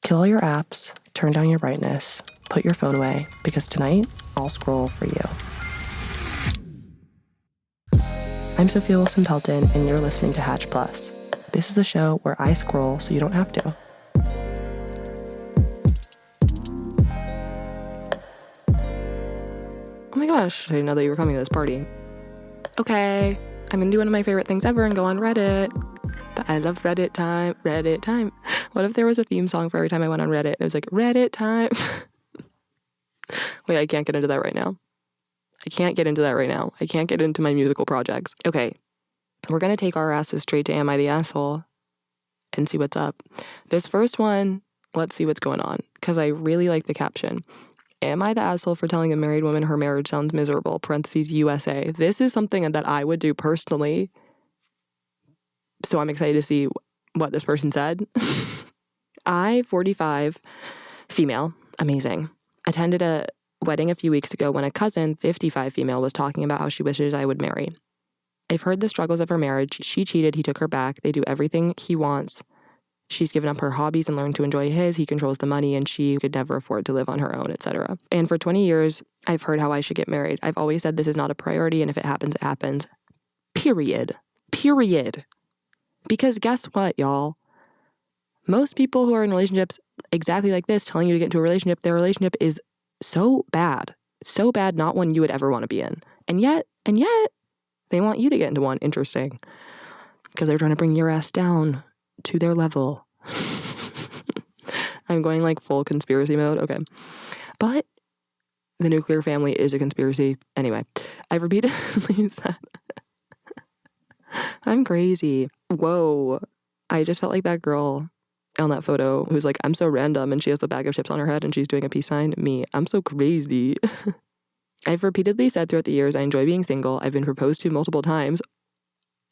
Kill all your apps, turn down your brightness, put your phone away, because tonight I'll scroll for you. I'm Sophia Wilson Pelton, and you're listening to Hatch Plus. This is the show where I scroll so you don't have to. Oh my gosh, I didn't know that you were coming to this party. Okay, I'm gonna do one of my favorite things ever and go on Reddit. But I love Reddit time. Reddit time. What if there was a theme song for every time I went on Reddit? It was like, Reddit time. Wait, I can't get into that right now. I can't get into my musical projects. Okay, we're going to take our asses straight to Am I the Asshole and see what's up. This first one, let's see what's going on, because I really like the caption. Am I the asshole for telling a married woman her marriage sounds miserable? Parentheses USA. This is something that I would do personally. So I'm excited to see what this person said. I, 45, female, amazing, attended a wedding a few weeks ago when a cousin, 55, female, was talking about how she wishes I would marry. I've heard the struggles of her marriage. She cheated, he took her back, they do everything he wants. She's given up her hobbies and learned to enjoy his, he controls the money, and she could never afford to live on her own, etc. And for 20 years, I've heard how I should get married. I've always said this is not a priority, and if it happens, it happens. Period. Because guess what, y'all? Most people who are in relationships exactly like this, telling you to get into a relationship, their relationship is so bad, not one you would ever want to be in. And yet, they want you to get into one. Interesting. Because they're trying to bring your ass down to their level. I'm going like full conspiracy mode. Okay. But the nuclear family is a conspiracy. Anyway, I've repeatedly said, I'm crazy. Whoa. I just felt like that girl on that photo who's like, I'm so random, and she has the bag of chips on her head and she's doing a peace sign. Me, I'm so crazy. I've repeatedly said throughout the years I enjoy being single. I've been proposed to multiple times.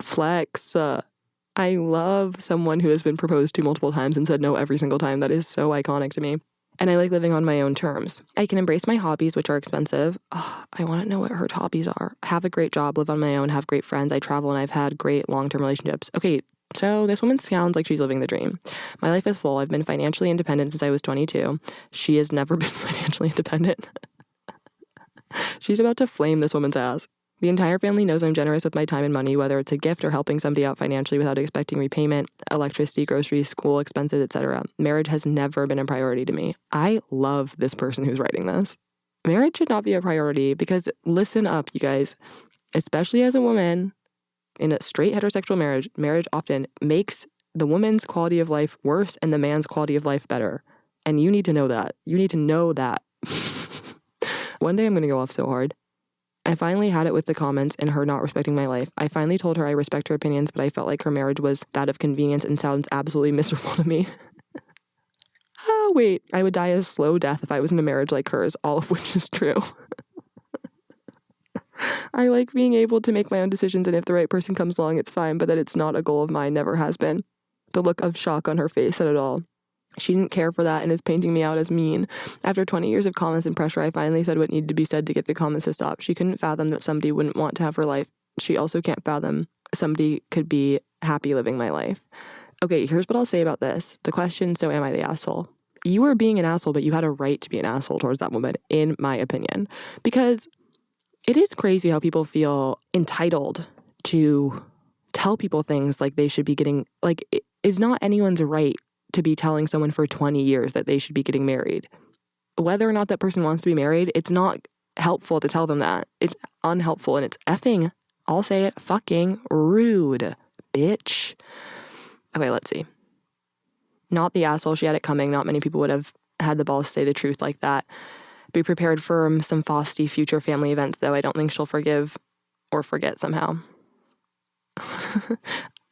Flex. I love someone who has been proposed to multiple times and said no every single time. That is so iconic to me. And I like living on my own terms. I can embrace my hobbies, which are expensive. Oh, I want to know what her hobbies are. Have a great job, live on my own, have great friends. I travel, and I've had great long-term relationships. Okay, so this woman sounds like she's living the dream. My life is full. I've been financially independent since I was 22. She has never been financially independent. She's about to flame this woman's ass. The entire family knows I'm generous with my time and money, whether it's a gift or helping somebody out financially without expecting repayment, electricity, groceries, school expenses, etc. Marriage has never been a priority to me. I love this person who's writing this. Marriage should not be a priority because, listen up, you guys, especially as a woman in a straight heterosexual marriage often makes the woman's quality of life worse and the man's quality of life better. And you need to know that. You need to know that. One day I'm going to go off so hard. I finally had it with the comments and her not respecting my life. I finally told her I respect her opinions, but I felt like her marriage was that of convenience and sounds absolutely miserable to me. Oh, wait. I would die a slow death if I was in a marriage like hers, all of which is true. I like being able to make my own decisions, and if the right person comes along, it's fine, but that it's not a goal of mine, never has been. The look of shock on her face said it all. She didn't care for that and is painting me out as mean. After 20 years of comments and pressure, I finally said what needed to be said to get the comments to stop. She couldn't fathom that somebody wouldn't want to have her life. She also can't fathom somebody could be happy living my life. Okay, here's what I'll say about this. The question, so am I the asshole? You were being an asshole, but you had a right to be an asshole towards that woman, in my opinion. Because it is crazy how people feel entitled to tell people things like they should be getting, like, it is not anyone's right to be telling someone for 20 years that they should be getting married. Whether or not that person wants to be married, it's not helpful to tell them that. It's unhelpful, and it's effing, I'll say it, fucking rude, bitch. Okay, let's see. Not the asshole, she had it coming. Not many people would have had the balls to say the truth like that. Be prepared for some frosty future family events, though. I don't think she'll forgive or forget somehow.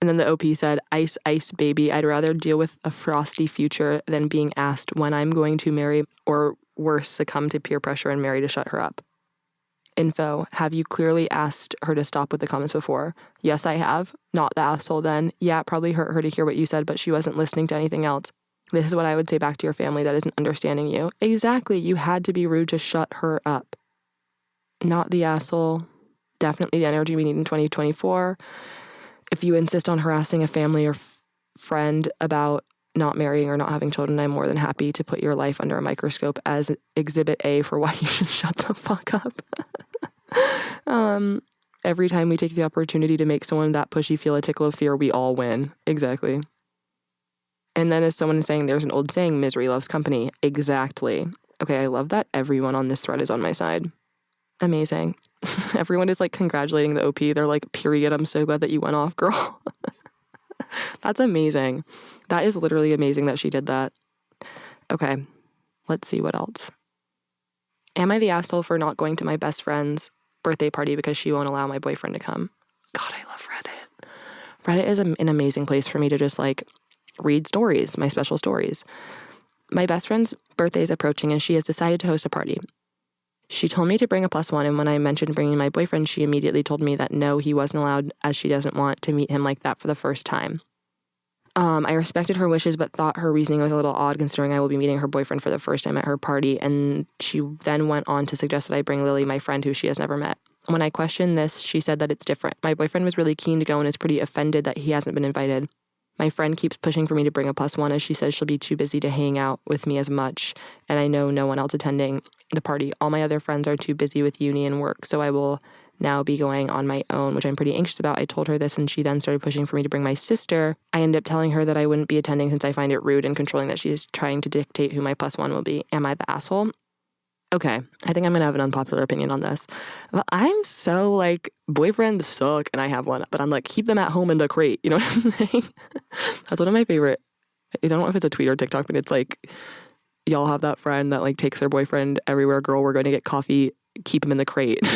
And then the OP said, ice, ice, baby. I'd rather deal with a frosty future than being asked when I'm going to marry, or worse, succumb to peer pressure and marry to shut her up. Info, have you clearly asked her to stop with the comments before? Yes, I have. Not the asshole then. Yeah, it probably hurt her to hear what you said, but she wasn't listening to anything else. This is what I would say back to your family that isn't understanding you. Exactly. You had to be rude to shut her up. Not the asshole. Definitely the energy we need in 2024. If you insist on harassing a family or friend about not marrying or not having children, I'm more than happy to put your life under a microscope as exhibit A for why you should shut the fuck up. Every time we take the opportunity to make someone that pushy feel a tickle of fear, we all win. Exactly. And then as someone is saying, there's an old saying, misery loves company. Exactly. Okay, I love that everyone on this thread is on my side. Amazing. Everyone is like congratulating the OP. They're like, period, I'm so glad that you went off, girl. That's amazing. That is literally amazing that she did that. Okay, let's see what else. Am I the asshole for not going to my best friend's birthday party because she won't allow my boyfriend to come? God, I love Reddit. Reddit is an amazing place for me to just like read stories, my special stories. My best friend's birthday is approaching and she has decided to host a party. She told me to bring a +1, and when I mentioned bringing my boyfriend, she immediately told me that no, he wasn't allowed as she doesn't want to meet him like that for the first time. I respected her wishes, but thought her reasoning was a little odd considering I will be meeting her boyfriend for the first time at her party, and she then went on to suggest that I bring Lily, my friend, who she has never met. When I questioned this, she said that it's different. My boyfriend was really keen to go and is pretty offended that he hasn't been invited. My friend keeps pushing for me to bring a +1 as she says she'll be too busy to hang out with me as much, and I know no one else attending the party. All my other friends are too busy with uni and work, so I will now be going on my own, which I'm pretty anxious about. I told her this and she then started pushing for me to bring my sister. I ended up telling her that I wouldn't be attending since I find it rude and controlling that she's trying to dictate who my +1 will be. Am I the asshole? Okay, I think I'm going to have an unpopular opinion on this. But I'm so like, boyfriends suck and I have one, but I'm like, keep them at home in the crate. You know what I'm saying? That's one of my favorite. I don't know if it's a tweet or TikTok, but it's like, y'all have that friend that like takes their boyfriend everywhere. Girl, we're going to get coffee. Keep him in the crate.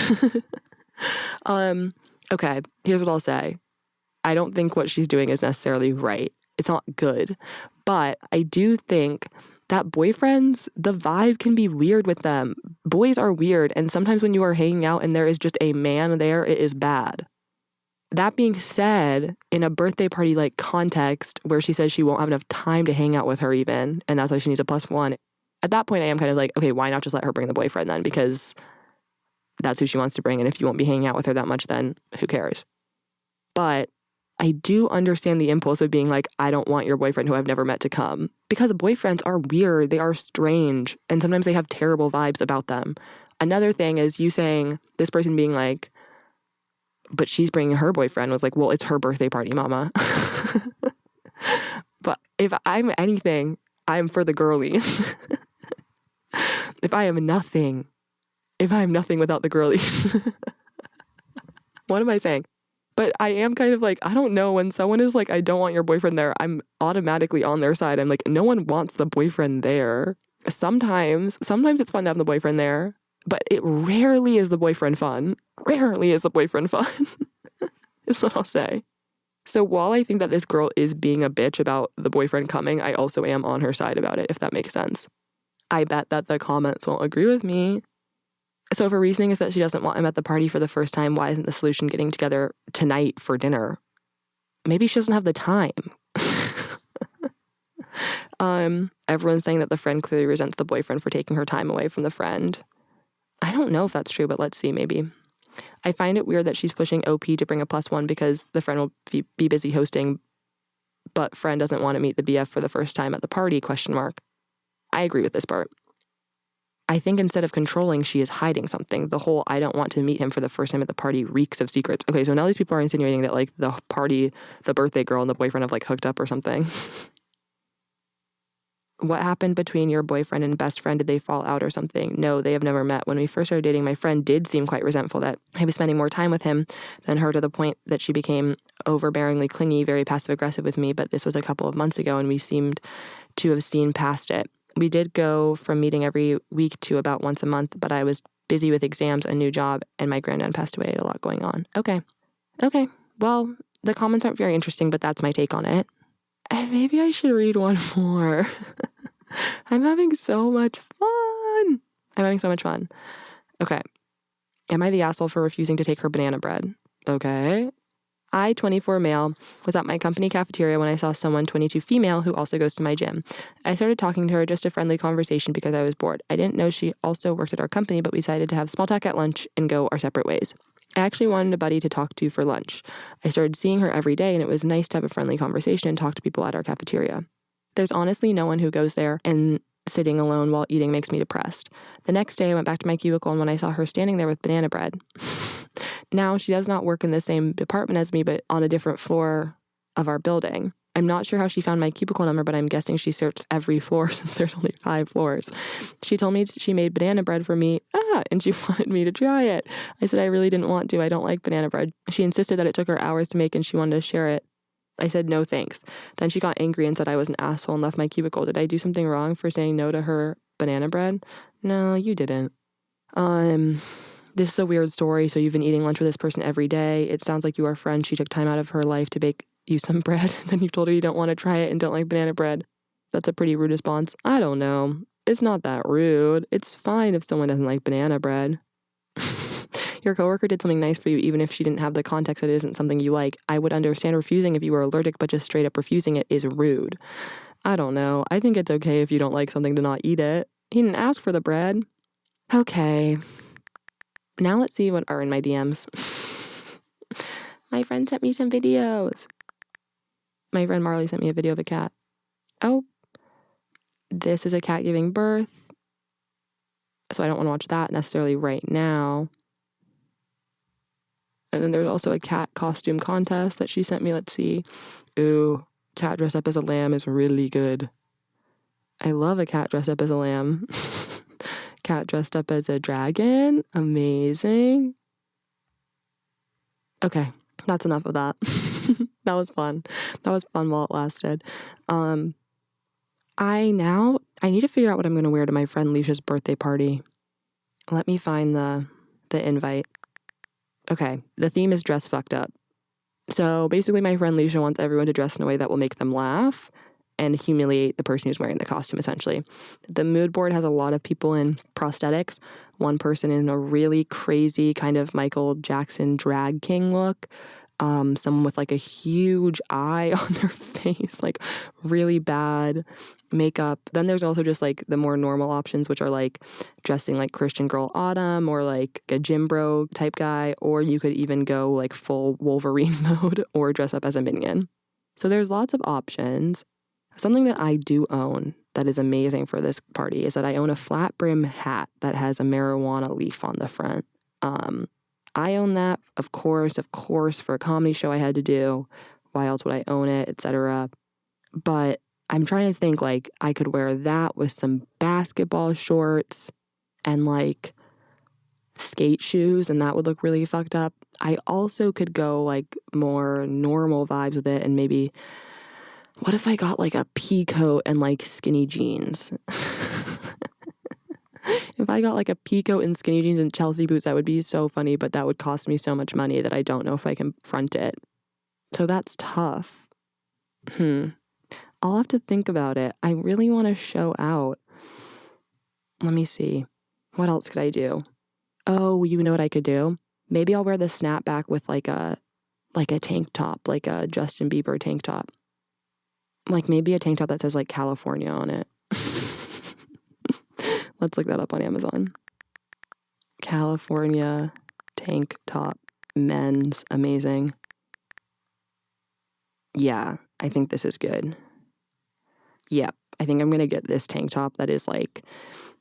Okay, here's what I'll say. I don't think what she's doing is necessarily right. It's not good. But I do think that boyfriends, the vibe can be weird with them. Boys are weird, and sometimes when you are hanging out and there is just a man there, it is bad. That being said, in a birthday party like context where she says she won't have enough time to hang out with her even, and that's why she needs a +1, at that point I am kind of like, okay, why not just let her bring the boyfriend then? Because that's who she wants to bring, and if you won't be hanging out with her that much, then who cares? But I do understand the impulse of being like, I don't want your boyfriend who I've never met to come. Because boyfriends are weird, they are strange, and sometimes they have terrible vibes about them. Another thing is you saying, this person being like, but she's bringing her boyfriend, was like, well, it's her birthday party, mama. But if I'm anything, I'm for the girlies. If I am nothing without the girlies. What am I saying? But I am kind of like, I don't know, when someone is like, I don't want your boyfriend there, I'm automatically on their side. I'm like, no one wants the boyfriend there. Sometimes it's fun to have the boyfriend there, but it rarely is the boyfriend fun. Rarely is the boyfriend fun. Is what I'll say. So while I think that this girl is being a bitch about the boyfriend coming, I also am on her side about it, if that makes sense. I bet that the comments won't agree with me. So if her reasoning is that she doesn't want him at the party for the first time, why isn't the solution getting together tonight for dinner? Maybe she doesn't have the time. Everyone's saying that the friend clearly resents the boyfriend for taking her time away from the friend. I don't know if that's true, but let's see, maybe. I find it weird that she's pushing OP to bring a +1 because the friend will be busy hosting, but friend doesn't want to meet the BF for the first time at the party, ? I agree with this part. I think instead of controlling, she is hiding something. The whole I don't want to meet him for the first time at the party reeks of secrets. Okay, so now these people are insinuating that like the party, the birthday girl and the boyfriend have like hooked up or something. What happened between your boyfriend and best friend? Did they fall out or something? No, they have never met. When we first started dating, my friend did seem quite resentful that I was spending more time with him than her, to the point that she became overbearingly clingy, very passive-aggressive with me. But this was a couple of months ago and we seemed to have seen past it. We did go from meeting every week to about once a month, but I was busy with exams, a new job, and my granddad passed away. A lot going on. Okay. Well, the comments aren't very interesting, but that's my take on it. And maybe I should read one more. I'm having so much fun. Okay. Am I the asshole for refusing to take her banana bread? Okay. I, 24 male, was at my company cafeteria when I saw someone, 22 female, who also goes to my gym. I started talking to her, just a friendly conversation because I was bored. I didn't know she also worked at our company, but we decided to have small talk at lunch and go our separate ways. I actually wanted a buddy to talk to for lunch. I started seeing her every day, and it was nice to have a friendly conversation and talk to people at our cafeteria. There's honestly no one who goes there, and sitting alone while eating makes me depressed. The next day I went back to my cubicle, and when I saw her standing there with banana bread. Now she does not work in the same department as me, but on a different floor of our building. I'm not sure how she found my cubicle number, but I'm guessing she searched every floor since there's only 5 floors. She told me she made banana bread for me, and she wanted me to try it. I said I really didn't want to. I don't like banana bread. She insisted that it took her hours to make and she wanted to share it. I said no thanks. Then she got angry and said I was an asshole and left my cubicle. Did I do something wrong for saying no to her banana bread? No, you didn't. This is a weird story. So you've been eating lunch with this person every day. It sounds like you are friends. She took time out of her life to bake you some bread. And then you told her you don't want to try it and don't like banana bread. That's a pretty rude response. I don't know. It's not that rude. It's fine if someone doesn't like banana bread. Your coworker did something nice for you, even if she didn't have the context that it isn't something you like. I would understand refusing if you were allergic, but just straight up refusing it is rude. I don't know. I think it's okay if you don't like something to not eat it. He didn't ask for the bread. Okay. Now let's see what are in my DMs. My friend sent me some videos. My friend Marley sent me a video of a cat. Oh, this is a cat giving birth. So I don't want to watch that necessarily right now. And then there's also a cat costume contest that she sent me. Let's see. Ooh, cat dressed up as a lamb is really good. I love a cat dressed up as a lamb. Cat dressed up as a dragon. Amazing. Okay, that's enough of that. That was fun. That was fun while it lasted. I need to figure out what I'm going to wear to my friend Leisha's birthday party. Let me find the invite. Okay, the theme is dress fucked up. So basically my friend Leisha wants everyone to dress in a way that will make them laugh and humiliate the person who's wearing the costume, essentially. The mood board has a lot of people in prosthetics. One person in a really crazy kind of Michael Jackson drag king look. Someone with like a huge eye on their face, like really bad makeup. Then there's also just like the more normal options, which are like dressing like Christian Girl Autumn or like a gym bro type guy, or you could even go like full Wolverine mode or dress up as a minion. So there's lots of options. Something that I do own that is amazing for this party is that I own a flat brim hat that has a marijuana leaf on the front. I own that, of course, for a comedy show I had to do. Why else would I own it, etc. But I'm trying to think, like, I could wear that with some basketball shorts and, like, skate shoes, and that would look really fucked up. I also could go, like, more normal vibes with it, and maybe, what if I got, like, a pea coat and, like, skinny jeans? If I got like a pea coat and skinny jeans and Chelsea boots, that would be so funny, but that would cost me so much money that I don't know if I can front it. So that's tough. I'll have to think about it. I really want to show out. Let me see. What else could I do? Oh, you know what I could do? Maybe I'll wear the snapback with like a tank top, like a Justin Bieber tank top. Like maybe a tank top that says like California on it. Let's look that up on Amazon. California tank top men's. Amazing. Yeah, I think this is good. Yep, I think I'm going to get this tank top that is like,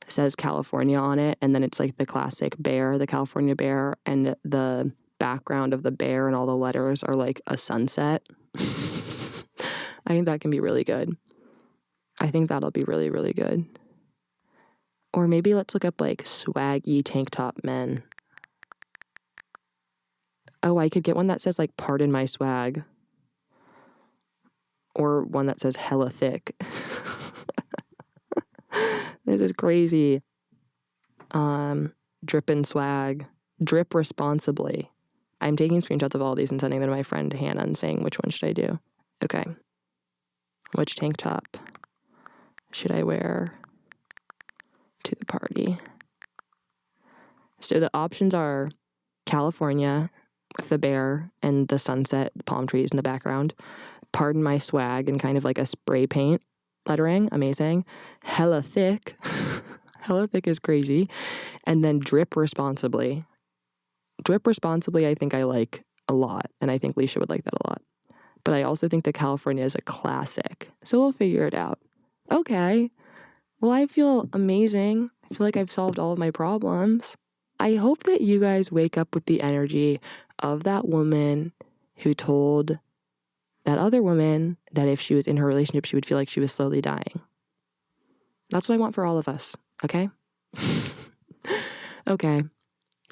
says California on it. And then it's like the classic bear, the California bear. And the background of the bear and all the letters are like a sunset. I think that can be really good. I think that'll be really, really good. Or maybe let's look up like swaggy tank top men. Oh, I could get one that says like pardon my swag. Or one that says hella thick. This is crazy. Drip and swag. Drip responsibly. I'm taking screenshots of all these and sending them to my friend Hannah and saying which one should I do. Okay. Which tank top should I wear to the party? So the options are California with the bear and the sunset, the palm trees in the background. Pardon my swag and kind of like a spray paint lettering. Amazing. Hella thick. Hella thick is crazy. And then drip responsibly. Drip responsibly I think I like a lot. And I think Leisha would like that a lot. But I also think that California is a classic. So we'll figure it out. Okay. Well, I feel amazing. I feel like I've solved all of my problems. I hope that you guys wake up with the energy of that woman who told that other woman that if she was in her relationship, she would feel like she was slowly dying. That's what I want for all of us, okay? Okay.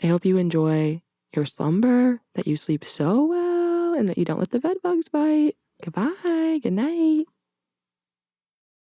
I hope you enjoy your slumber, that you sleep so well, and that you don't let the bed bugs bite. Goodbye. Good night.